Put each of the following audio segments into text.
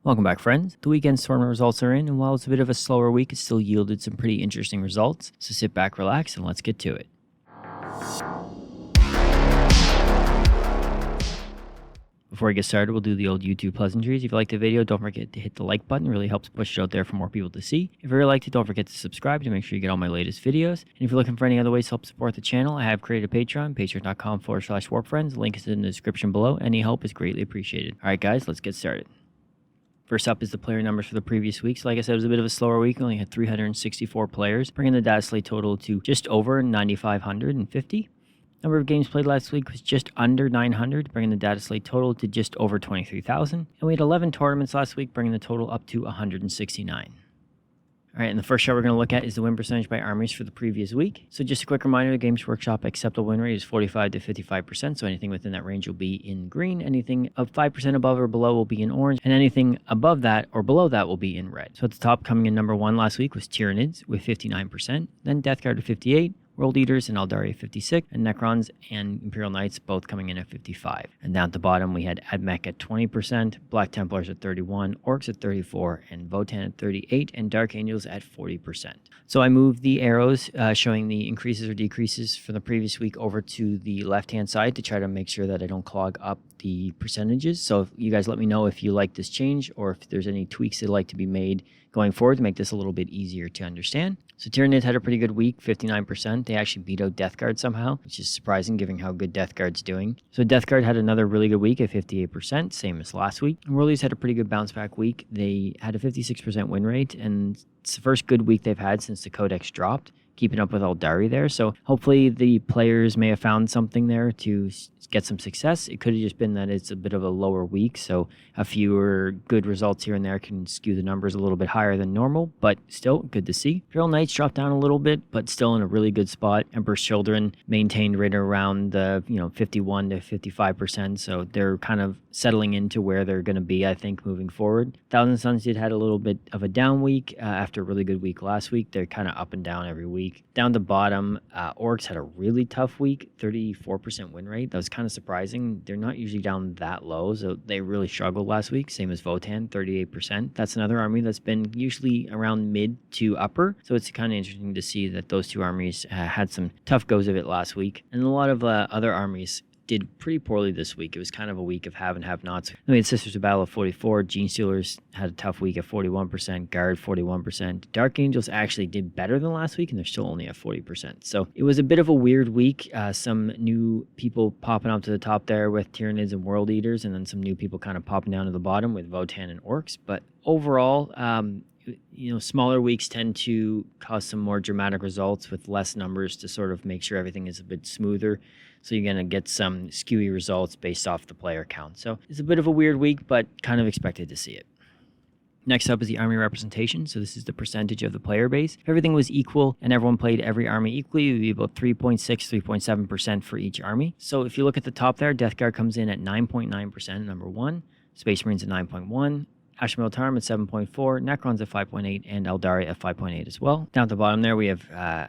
Welcome back, friends. The weekend tournament results are in, and while it's a bit of a slower week, it still yielded some pretty interesting results. So sit back, relax, and let's get to it. Before we get started, we'll do the old YouTube pleasantries. If you liked the video, don't forget to hit the like button. It really helps push it out there for more people to see. If you really liked it, don't forget to subscribe to make sure you get all my latest videos. And if you're looking for any other ways to help support the channel, I have created a Patreon, patreon.com/warpfriends. Link is in the description below. Any help is greatly appreciated. All right, guys, let's get started. First up is the player numbers for the previous week. So like I said, it was a bit of a slower week. We only had 364 players, bringing the Dataslate total to just over 9,550. Number of games played last week was just under 900, bringing the Dataslate total to just over 23,000. And we had 11 tournaments last week, bringing the total up to 169. All right, and the first chart we're going to look at is the win percentage by armies for the previous week. So just a quick reminder, the Games Workshop acceptable win rate is 45 to 55%, so anything within that range will be in green, anything of 5% above or below will be in orange, and anything above that or below that will be in red. So at the top, coming in number 1 last week was Tyranids with 59%, then Death Guard with 58%, World Eaters and Aeldari at 56, and Necrons and Imperial Knights both coming in at 55. And down at the bottom, we had Admech at 20%, Black Templars at 31%, Orcs at 34%, and Votann at 38%, and Dark Angels at 40%. So I moved the arrows showing the increases or decreases from the previous week over to the left-hand side to try to make sure that I don't clog up the percentages. So if you guys let me know if you like this change or if there's any tweaks that'd like to be made going forward to make this a little bit easier to understand. So Tyranids had a pretty good week, 59%. They actually beat out Death Guard somehow, which is surprising given how good Death Guard's doing. So Death Guard had another really good week at 58%, same as last week. And Worldies had a pretty good bounce back week. They had a 56% win rate, and it's the first good week they've had since the Codex dropped, keeping up with Aeldari there. So hopefully the players may have found something there to get some success. It could have just been that it's a bit of a lower week, so a fewer good results here and there can skew the numbers a little bit higher than normal, but still good to see. Imperial Knights dropped down a little bit, but still in a really good spot. Emperor's Children maintained right around the 51 to 55%, so they're kind of settling into where they're going to be, I think, moving forward. Thousand Sons did had a little bit of a down week after a really good week last week. They're kind of up and down every week. Down the bottom, Orcs had a really tough week, 34% win rate. That was kind of surprising. They're not usually down that low, so they really struggled last week. Same as Votann, 38%. That's another army that's been usually around mid to upper, so it's kind of interesting to see that those two armies had some tough goes of it last week. And a lot of other armies did pretty poorly this week. It was kind of a week of have and have-nots. We had Sisters of Battle at 44%, Genestealers had a tough week at 41%, Guard 41%. Dark Angels actually did better than last week, and they're still only at 40%. So it was a bit of a weird week. Some new people popping up to the top there with Tyranids and World Eaters, and then some new people kind of popping down to the bottom with Votann and Orcs. But overall, smaller weeks tend to cause some more dramatic results with less numbers to sort of make sure everything is a bit smoother. So you're going to get some skewy results based off the player count. So it's a bit of a weird week, but kind of expected to see it. Next up is the army representation. So this is the percentage of the player base. If everything was equal and everyone played every army equally, it would be about 3.6, 3.7% for each army. So if you look at the top there, Death Guard comes in at 9.9%, number 1. Space Marines at 9.1%. Asher Militarum at 7.4%, Necrons at 5.8%, and Aeldari at 5.8% as well. Down at the bottom there, we have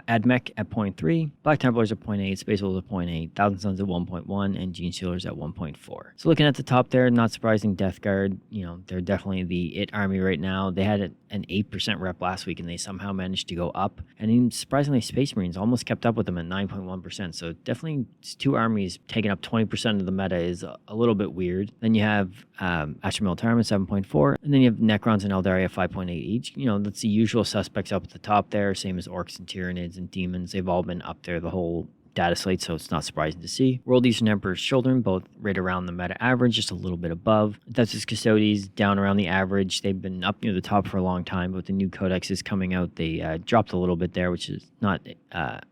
Admech at 0.3%, Black Templars at 0.8%, Space Wolves at 0.8%, Thousand Sons at 1.1%, and Genestealers at 1.4%. So looking at the top there, not surprising, Death Guard, they're definitely the it army right now. They had an 8% rep last week, and they somehow managed to go up. And even surprisingly, Space Marines almost kept up with them at 9.1%. So definitely two armies taking up 20% of the meta is a little bit weird. Then you have Asher Militarum at 7.4%. And then you have Necrons and Aeldari at 5.8 each. That's the usual suspects up at the top there, same as Orcs and Tyranids and Demons. They've all been up there the whole Dataslate, so it's not surprising to see. World East and Emperor's Children, both right around the meta average, just a little bit above. Duchess Custodes down around the average. They've been up near the top for a long time, but with the new codexes coming out, they dropped a little bit there, which is not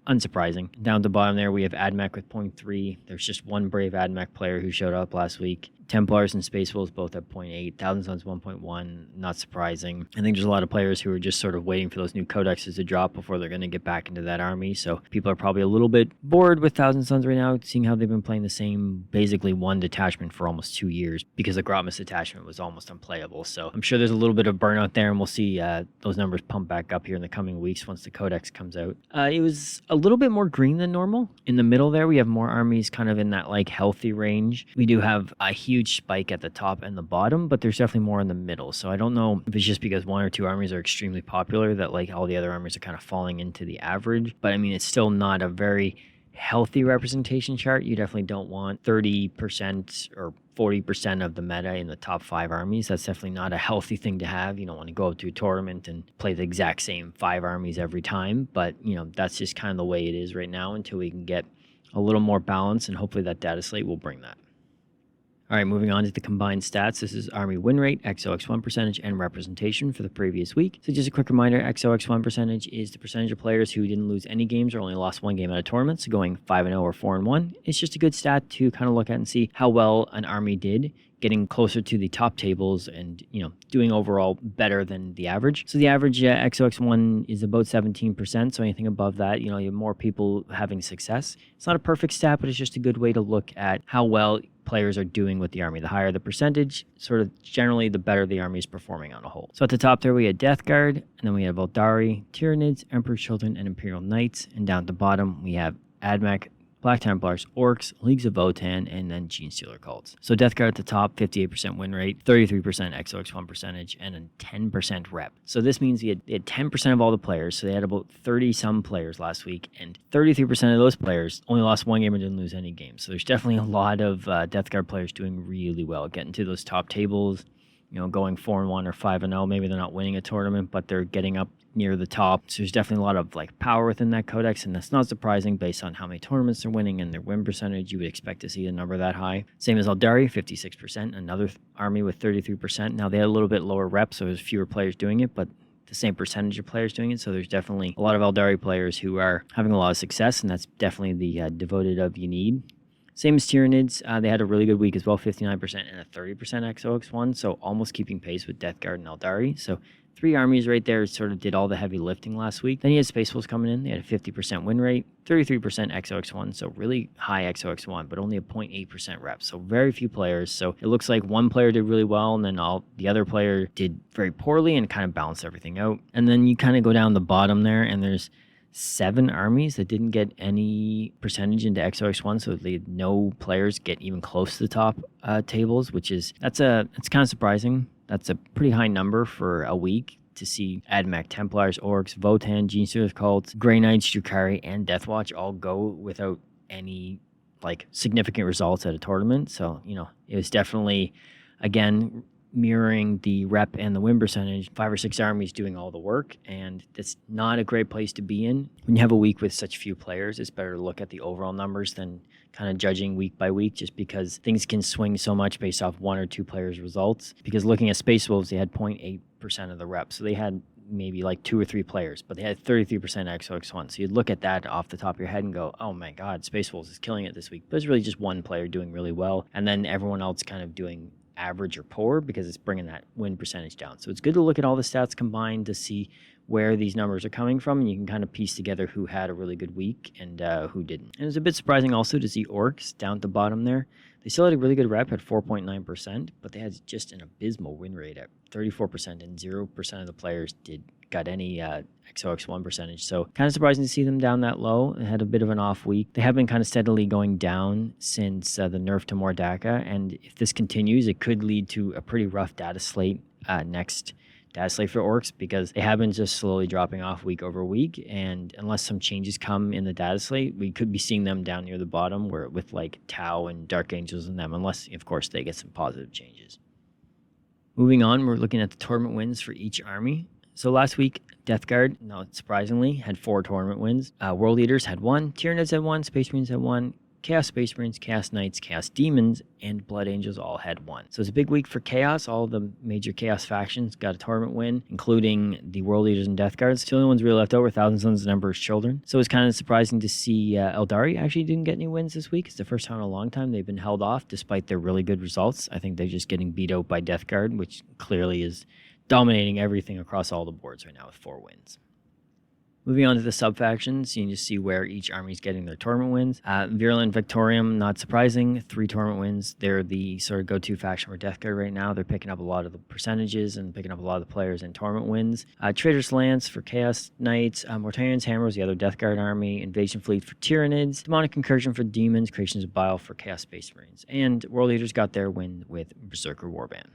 unsurprising. Down at the bottom there, we have Admech with 0.3. There's just one brave Admech player who showed up last week. Templars and Space Wolves both at 0.8, Thousand Sons 1.1, not surprising. I think there's a lot of players who are just sort of waiting for those new codexes to drop before they're going to get back into that army. So people are probably a little bit bored with Thousand Sons right now, seeing how they've been playing the same, basically one detachment for almost 2 years because the Grotmus detachment was almost unplayable. So I'm sure there's a little bit of burnout there, and we'll see those numbers pump back up here in the coming weeks once the codex comes out. It was a little bit more green than normal. In the middle there, we have more armies kind of in that like healthy range. We do have a huge huge spike at the top and the bottom, but there's definitely more in the middle. So I don't know if it's just because one or two armies are extremely popular that like all the other armies are kind of falling into the average. But I mean, it's still not a very healthy representation chart. You definitely don't want 30% or 40% of the meta in the top 5 armies. That's definitely not a healthy thing to have. You don't want to go to a tournament and play the exact same 5 armies every time. But, you know, that's just kind of the way it is right now until we can get a little more balance, and hopefully that data slate will bring that. All right, moving on to the combined stats. This is Army win rate, XOX1 percentage, and representation for the previous week. So just a quick reminder, XOX1 percentage is the percentage of players who didn't lose any games or only lost one game at a tournament, so going 5-0 or 4-1. It's just a good stat to kind of look at and see how well an army did, getting closer to the top tables and, you know, doing overall better than the average. So the average XOX1 is about 17%, so anything above that, you know, you have more people having success. It's not a perfect stat, but it's just a good way to look at how well players are doing with the army. The higher the percentage, sort of generally the better the army is performing on a whole. So at the top there we had Death Guard, and then we have Aeldari, Tyranids, Emperor's Children, and Imperial Knights. And down at the bottom we have Admech, Black Templars, Orcs, Leagues of Votann, and then Genestealer Cults. So Death Guard at the top, 58% win rate, 33% XOX1 percentage, and a 10% rep. So this means they had 10% of all the players. So they had about 30-some players last week, and 33% of those players only lost one game or didn't lose any games. So there's definitely a lot of Death Guard players doing really well, getting to those top tables, you know, going 4-1 or 5-0. Maybe they're not winning a tournament, but they're getting up near the top. So there's definitely a lot of like power within that codex, and that's not surprising based on how many tournaments they're winning and their win percentage. You would expect to see a number that high. Same as Aeldari, 56%, another army with 33%. Now they had a little bit lower rep, so there's fewer players doing it, but the same percentage of players doing it. So there's definitely a lot of Aeldari players who are having a lot of success, and that's definitely the devoted of you need. Same as Tyranids, they had a really good week as well, 59% and a 30% XOX1, so almost keeping pace with Death Guard and Aeldari. So 3 armies right there sort of did all the heavy lifting last week. Then you had Space Wolves coming in. They had a 50% win rate, 33% XOX1, so really high XOX1, but only a 0.8% rep. So very few players. So it looks like one player did really well, and then the other player did very poorly and kind of balanced everything out. And then you kind of go down the bottom there, and there's 7 armies that didn't get any percentage into XOX1, so they had no players get even close to the top tables, which is it's kind of surprising. That's a pretty high number for a week to see Admech, Templars, Orcs, Votann, Genestealer Cults, Grey Knights, Drukhari, and Deathwatch all go without any like significant results at a tournament. So, you know, it was definitely, again, mirroring the rep and the win percentage, 5 or 6 armies doing all the work, and that's not a great place to be in. When you have a week with such few players, it's better to look at the overall numbers than kind of judging week by week, just because things can swing so much based off 1 or 2 players' results. Because looking at Space Wolves, they had 0.8% of the reps, so they had maybe like 2 or 3 players, but they had 33% XOX1. So you'd look at that off the top of your head and go, oh my God, Space Wolves is killing it this week. But it's really just one player doing really well, and then everyone else kind of doing average or poor because it's bringing that win percentage down. So it's good to look at all the stats combined to see where these numbers are coming from, and you can kind of piece together who had a really good week and who didn't. And it's a bit surprising also to see Orcs down at the bottom there. They still had a really good rep at 4.9%, but they had just an abysmal win rate at 34%, and 0% of the players got any XOX1 percentage. So kind of surprising to see them down that low. They had a bit of an off week. They have been kind of steadily going down since the nerf to Mordaka, and if this continues, it could lead to a pretty rough data slate next data slate for Orcs, because they have been just slowly dropping off week over week, and unless some changes come in the data slate, we could be seeing them down near the bottom where with like Tau and Dark Angels in them, unless of course they get some positive changes. Moving on, we're looking at the tournament wins for each army. So last week, Death Guard, not surprisingly, had 4 tournament wins. World Eaters had 1, Tyranids had 1, Space Marines had 1, Chaos Space Marines, Chaos Knights, Chaos Demons, and Blood Angels all had 1. So it's a big week for Chaos. All the major Chaos factions got a tournament win, including the World Eaters and Death Guards. The only ones really left over, Thousand Sons and Emperor's Children. So it's kind of surprising to see Aeldari actually didn't get any wins this week. It's the first time in a long time they've been held off despite their really good results. I think they're just getting beat out by Death Guard, which clearly is dominating everything across all the boards right now with 4 wins. Moving on to the subfactions, you can just see where each army is getting their tournament wins. Virulent Victorium, not surprising, 3 tournament wins. They're the sort of go-to faction for Death Guard right now. They're picking up a lot of the percentages and picking up a lot of the players in tournament wins. Traitor's Lance for Chaos Knights. Mortarian's Hammer was the other Death Guard army. Invasion Fleet for Tyranids. Demonic Incursion for Demons. Creations of Bile for Chaos Space Marines. And World Leaders got their win with Berserker Warband.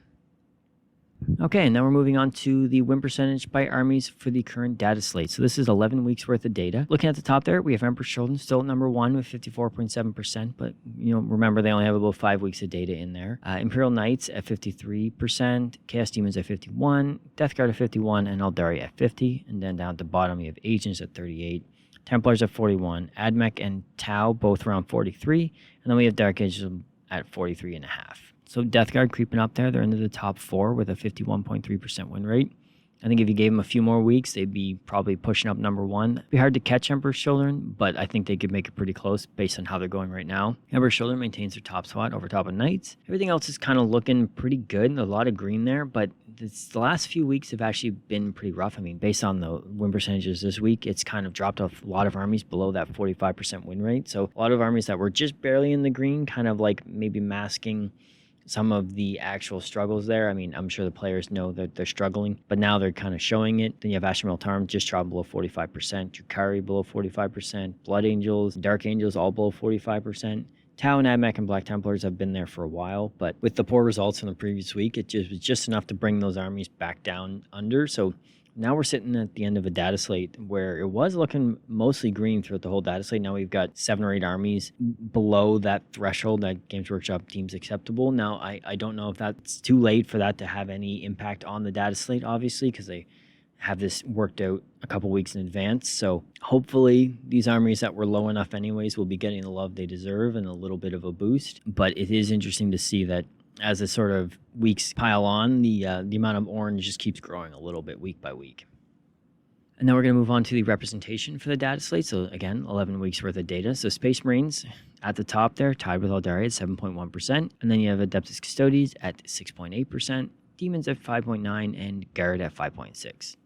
Okay, and now we're moving on to the win percentage by armies for the current data slate. So this is 11 weeks worth of data. Looking at the top there, we have Emperor's Children still at number 1 with 54.7%, but remember they only have about 5 weeks of data in there. Imperial Knights at 53%, Chaos Demons at 51, Death Guard at 51, and Aeldari at 50. And then down at the bottom, you have Agents at 38, Templars at 41, Admech and Tau both around 43, and then we have Dark Ages at 43.5. So Death Guard creeping up there. They're into the top 4 with a 51.3% win rate. I think if you gave them a few more weeks, they'd be probably pushing up number 1. It'd be hard to catch Emperor's Children, but I think they could make it pretty close based on how they're going right now. Emperor's Children maintains their top spot over top of Knights. Everything else is kind of looking pretty good. A lot of green there, but the last few weeks have actually been pretty rough. I mean, based on the win percentages this week, it's kind of dropped off a lot of armies below that 45% win rate. So a lot of armies that were just barely in the green, kind of like maybe masking some of the actual struggles there. I mean, I'm sure the players know that they're struggling, but now they're kind of showing it. Then you have Ashramel Tarm just dropped below 45%, Drukhari below 45%, Blood Angels, Dark Angels all below 45%. Tau and Admech and Black Templars have been there for a while, but with the poor results from the previous week, it was just enough to bring those armies back down under. So now we're sitting at the end of a data slate where it was looking mostly green throughout the whole data slate. Now we've got 7 or 8 armies below that threshold that Games Workshop deems acceptable. Now, I don't know if that's too late for that to have any impact on the data slate, obviously, because they have this worked out a couple weeks in advance. So hopefully these armies that were low enough anyways will be getting the love they deserve and a little bit of a boost. But it is interesting to see that as the sort of weeks pile on, the amount of orange just keeps growing a little bit week by week. And now we're going to move on to the representation for the data slate. So again, 11 weeks worth of data. So Space Marines at the top there, tied with Aeldari at 7.1%. And then you have Adeptus Custodes at 6.8%, Demons at 5.9%, and Guard at 5.6%.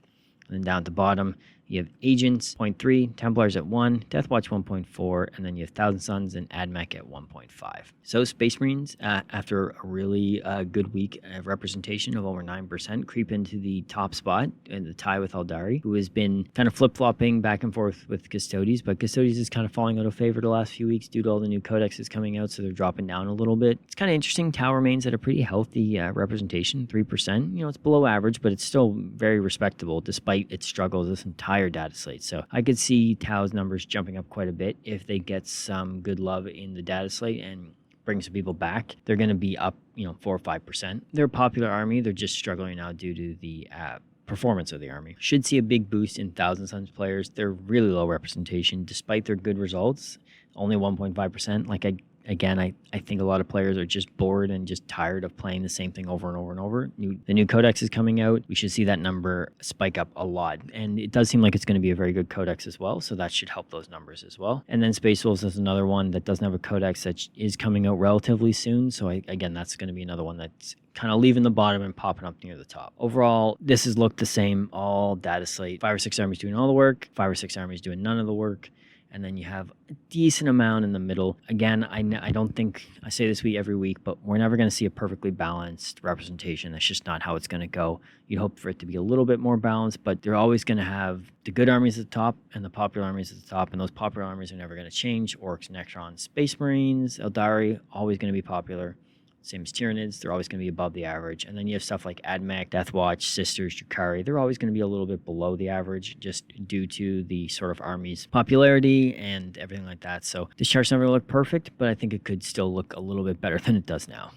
And then down at the bottom, you have Agents 0.3, Templars at 1, Deathwatch 1.4, and then you have Thousand Suns and Admech at 1.5. So Space Marines, after a really good week of representation of over 9%, creep into the top spot in the tie with Aeldari, who has been kind of flip-flopping back and forth with Custodes, but Custodes is kind of falling out of favor the last few weeks due to all the new codexes coming out, so they're dropping down a little bit. It's kind of interesting. Tau remains at a pretty healthy representation, 3%. It's below average, but it's still very respectable despite its struggles this entire data slate. So I could see Tau's numbers jumping up quite a bit if they get some good love in the data slate and bring some people back. They're going to be up, 4 or 5%. They're a popular army. They're just struggling now due to the performance of the army. Should see a big boost in Thousand Suns players. They're really low representation despite their good results. Only 1.5%. I think a lot of players are just bored and just tired of playing the same thing over and over and over. The new codex is coming out. We should see that number spike up a lot. And it does seem like it's going to be a very good codex as well, so that should help those numbers as well. And then Space Wolves is another one that doesn't have a codex that is coming out relatively soon. So again, that's going to be another one that's kind of leaving the bottom and popping up near the top. Overall, this has looked the same all data slate. 5 or 6 armies doing all the work, 5 or 6 armies doing none of the work. And then you have a decent amount in the middle. Again, I don't think, I say this every week, but we're never going to see a perfectly balanced representation. That's just not how it's going to go. You'd hope for it to be a little bit more balanced, but they're always going to have the good armies at the top and the popular armies at the top, and those popular armies are never going to change. Orcs, Necrons, Space Marines, Aeldari, always going to be popular. Same as Tyranids, they're always going to be above the average. And then you have stuff like Admech, Deathwatch, Sisters, Drukhari. They're always going to be a little bit below the average just due to the sort of army's popularity and everything like that. So this chart's never going to look perfect, but I think it could still look a little bit better than it does now.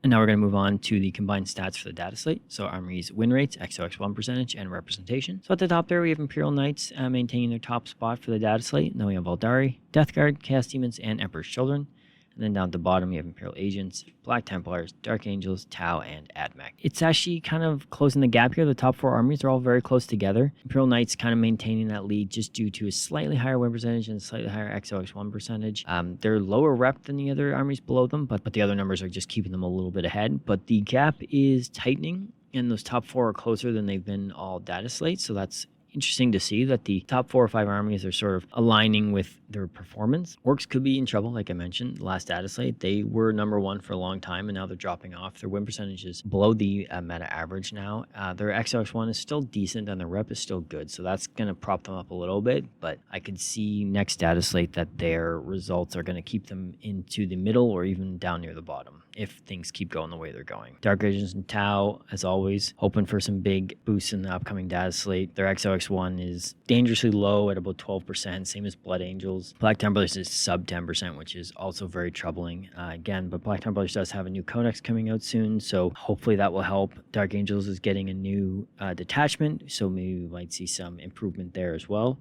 And now we're going to move on to the combined stats for the data slate. So Armies win rates, XOX1 percentage, and representation. So at the top there, we have Imperial Knights maintaining their top spot for the data slate. And then we have Aeldari, Death Guard, Chaos Demons, and Emperor's Children. And then down at the bottom, you have Imperial Agents, Black Templars, Dark Angels, Tau, and Admech. It's actually kind of closing the gap here. The top 4 armies are all very close together. Imperial Knights kind of maintaining that lead just due to a slightly higher win percentage and slightly higher XOX1 percentage. They're lower rep than the other armies below them, but the other numbers are just keeping them a little bit ahead. But the gap is tightening, and those top 4 are closer than they've been all data slates, so that's interesting to see that the top 4 or 5 armies are sort of aligning with their performance. Orcs could be in trouble, like I mentioned, last Dataslate. They were number 1 for a long time, and now they're dropping off. Their win percentage is below the meta average now. Their XOX1 is still decent, and their rep is still good, so that's going to prop them up a little bit, but I could see next Dataslate that their results are going to keep them into the middle or even down near the bottom if things keep going the way they're going. Dark Agents and Tau, as always, hoping for some big boosts in the upcoming Dataslate. Their XOX1 is dangerously low at about 12%, same as Blood Angels. Black Templars is sub 10%, which is also very troubling. Again, but Black Templars does have a new codex coming out soon, so hopefully that will help. Dark Angels is getting a new detachment, so maybe we might see some improvement there as well.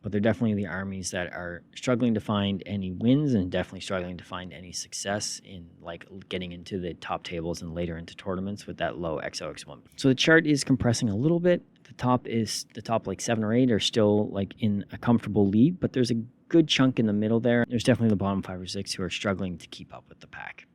But they're definitely the armies that are struggling to find any wins and definitely struggling to find any success in like getting into the top tables and later into tournaments with that low XOX1. So the chart is compressing a little bit. The top like 7 or 8 are still like in a comfortable lead, but there's a good chunk in the middle there. There's definitely the bottom 5 or 6 who are struggling to keep up with the pack.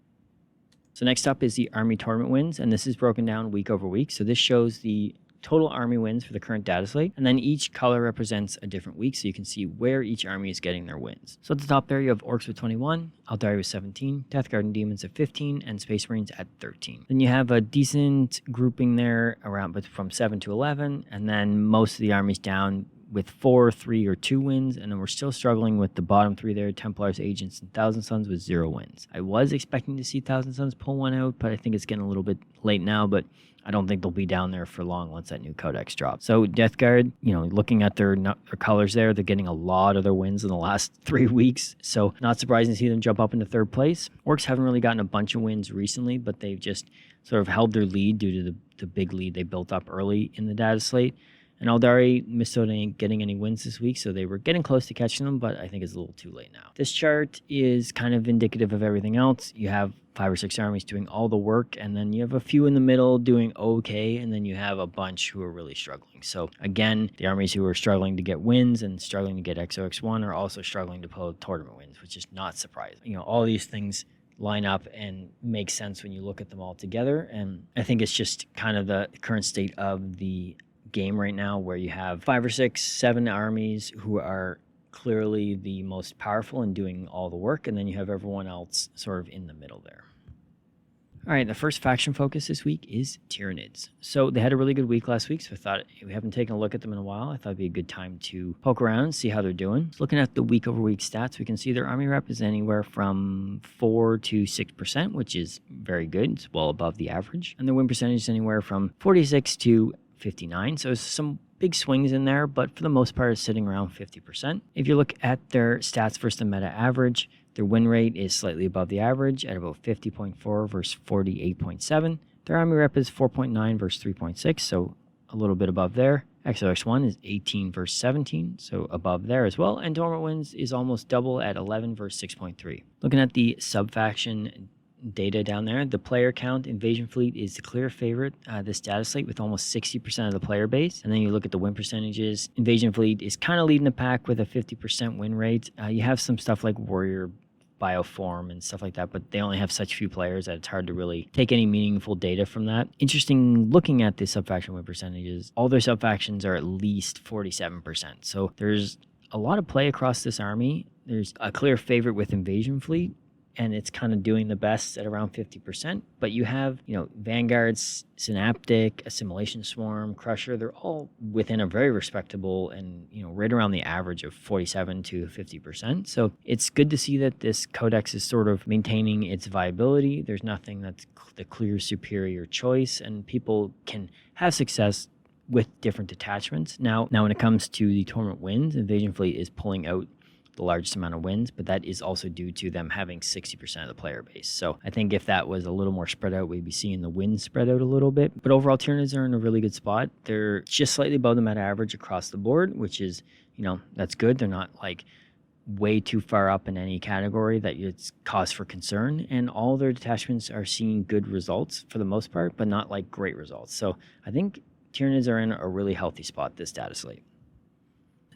So next up is the army tournament wins, and this is broken down week over week. So this shows the total army wins for the current Dataslate, and then each color represents a different week, so you can see where each army is getting their wins. So at the top there, you have Orcs with 21, Aeldari with 17, Death Guard and Demons at 15, and Space Marines at 13. Then you have a decent grouping there around but from 7 to 11, and then most of the armies down with 4, 3, or 2 wins, and then we're still struggling with the bottom 3 there, Templars, Agents, and Thousand Sons with 0 wins. I was expecting to see Thousand Sons pull one out, but I think it's getting a little bit late now, but I don't think they'll be down there for long once that new codex drops. So Death Guard, looking at their colors there, they're getting a lot of their wins in the last 3 weeks. So not surprising to see them jump up into 3rd place. Orcs haven't really gotten a bunch of wins recently, but they've just sort of held their lead due to the big lead they built up early in the Dataslate. And Aeldari missed out on getting any wins this week, so they were getting close to catching them, but I think it's a little too late now. This chart is kind of indicative of everything else. You have 5 or 6 armies doing all the work, and then you have a few in the middle doing okay, and then you have a bunch who are really struggling. So again, the armies who are struggling to get wins and struggling to get XOX1 are also struggling to pull tournament wins, which is not surprising. All these things line up and make sense when you look at them all together, and I think it's just kind of the current state of the game right now where you have 5 or 6, 7 armies who are clearly the most powerful and doing all the work, and then you have everyone else sort of in the middle there. All right, the first faction focus this week is Tyranids. So they had a really good week last week, so I thought we haven't taken a look at them in a while. I thought it'd be a good time to poke around and see how they're doing. Looking at the week over week stats, we can see their army rep is anywhere from 4 to 6%, which is very good. It's well above the average. And their win percentage is anywhere from 46 to 59, so some big swings in there, but for the most part it's sitting around 50%. If you look at their stats versus the meta average, their win rate is slightly above the average at about 50.4 versus 48.7. Their army rep is 4.9 versus 3.6, so a little bit above there. XOX1 is 18 versus 17, so above there as well. And dormant wins is almost double at 11 versus 6.3. Looking at the subfaction data down there, the player count, Invasion Fleet is the clear favorite this Dataslate with almost 60% of the player base. And then you look at the win percentages, Invasion Fleet is kind of leading the pack with a 50% win rate. You have some stuff like Warrior Bioform and stuff like that, but they only have such few players that it's hard to really take any meaningful data from that. Interesting looking at the subfaction win percentages, all their subfactions are at least 47%. So there's a lot of play across this army. There's a clear favorite with Invasion Fleet, and it's kind of doing the best at around 50%. But you have, Vanguards, Synaptic, Assimilation Swarm, Crusher, they're all within a very respectable and, right around the average of 47 to 50%. So it's good to see that this codex is sort of maintaining its viability. There's nothing that's the clear superior choice, and people can have success with different detachments. Now when it comes to the tournament wins, Invasion Fleet is pulling out the largest amount of wins, but that is also due to them having 60% of the player base. So I think if that was a little more spread out, we'd be seeing the wins spread out a little bit. But overall, Tyranids are in a really good spot. They're just slightly above the meta average across the board, which is, that's good. They're not like way too far up in any category that it's cause for concern. And all their detachments are seeing good results for the most part, but not like great results. So I think Tyranids are in a really healthy spot this Dataslate.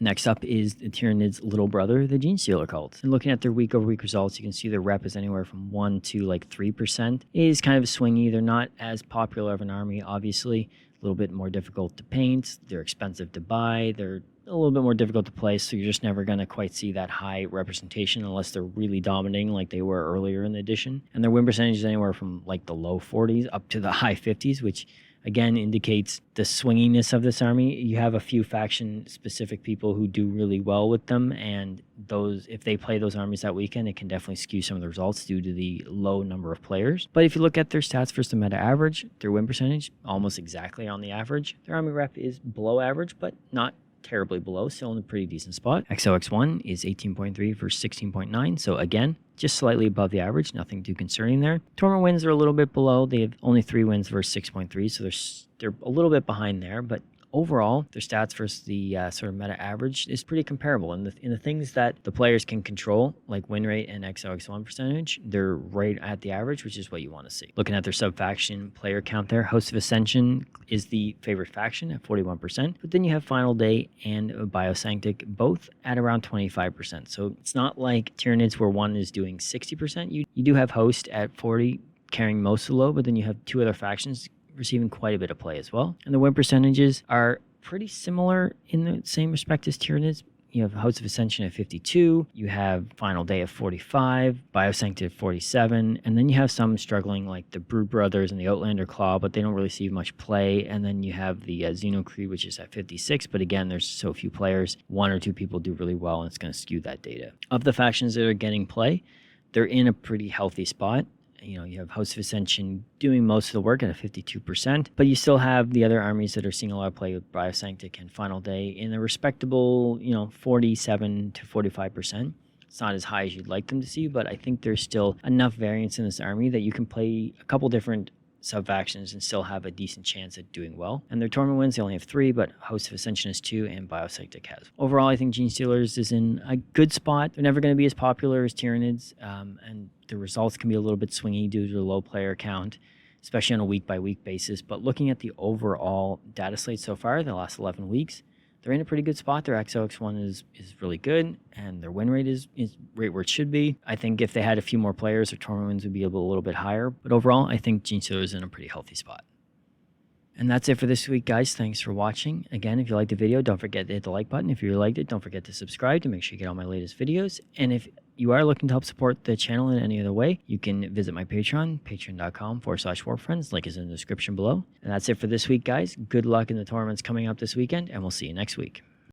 Next up is the Tyranids' little brother, the Genestealer Cults. And looking at their week-over-week results, you can see their rep is anywhere from 1 to like 3%. It is kind of swingy. They're not as popular of an army, obviously. A little bit more difficult to paint. They're expensive to buy. They're a little bit more difficult to play, so you're just never going to quite see that high representation unless they're really dominating like they were earlier in the edition. And their win percentage is anywhere from like the low 40s up to the high 50s, which again indicates the swinginess of this army. You have a few faction-specific people who do really well with them, and those, if they play those armies that weekend, it can definitely skew some of the results due to the low number of players. But if you look at their stats versus the meta average, their win percentage, almost exactly on the average. Their army rep is below average, but not terribly below, still in a pretty decent spot. XOX1 is 18.3 versus 16.9, so again, just slightly above the average, nothing too concerning there. Tournament wins are a little bit below. They have only 3 wins versus 6.3, so they're a little bit behind there, but overall, their stats versus the sort of meta average is pretty comparable. And in the things that the players can control, like win rate and XOX1 percentage, they're right at the average, which is what you want to see. Looking at their subfaction player count there, Host of Ascension is the favorite faction at 41%, but then you have Final Day and Biosanctic both at around 25%. So it's not like Tyranids where one is doing 60%. You do have Host at 40, carrying most of the load, but then you have 2 other factions receiving quite a bit of play as well. And the win percentages are pretty similar in the same respect as Tyranids. You have Host of Ascension at 52, you have Final Day at 45, Biosancted at 47, and then you have some struggling like the Brood Brothers and the Outlander Claw, but they don't really see much play. And then you have the Xeno Creed, which is at 56, but again, there's so few players. 1 or 2 people do really well, and it's going to skew that data. Of the factions that are getting play, they're in a pretty healthy spot. You know, you have Host of Ascension doing most of the work at a 52%, but you still have the other armies that are seeing a lot of play with Biosanctic and Final Day in a respectable, 47 to 45%. It's not as high as you'd like them to see, but I think there's still enough variance in this army that you can play a couple different sub-factions and still have a decent chance at doing well. And their tournament wins, they only have 3, but Host of Ascension has 2 and Biosanctic has. Overall, I think Genestealers is in a good spot. They're never going to be as popular as Tyranids, and the results can be a little bit swingy due to the low player count, especially on a week-by-week basis. But looking at the overall data slate so far, the last 11 weeks, they're in a pretty good spot. Their XOX1 is really good, and their win rate is right where it should be. I think if they had a few more players, their tournament wins would be a little bit higher. But overall, I think Genestealer is in a pretty healthy spot. And that's it for this week, guys. Thanks for watching. Again, if you liked the video, don't forget to hit the like button. If you really liked it, don't forget to subscribe to make sure you get all my latest videos. And if you are looking to help support the channel in any other way, you can visit my Patreon, patreon.com/warfriends. Link is in the description below. And that's it for this week, guys. Good luck in the tournaments coming up this weekend, and we'll see you next week.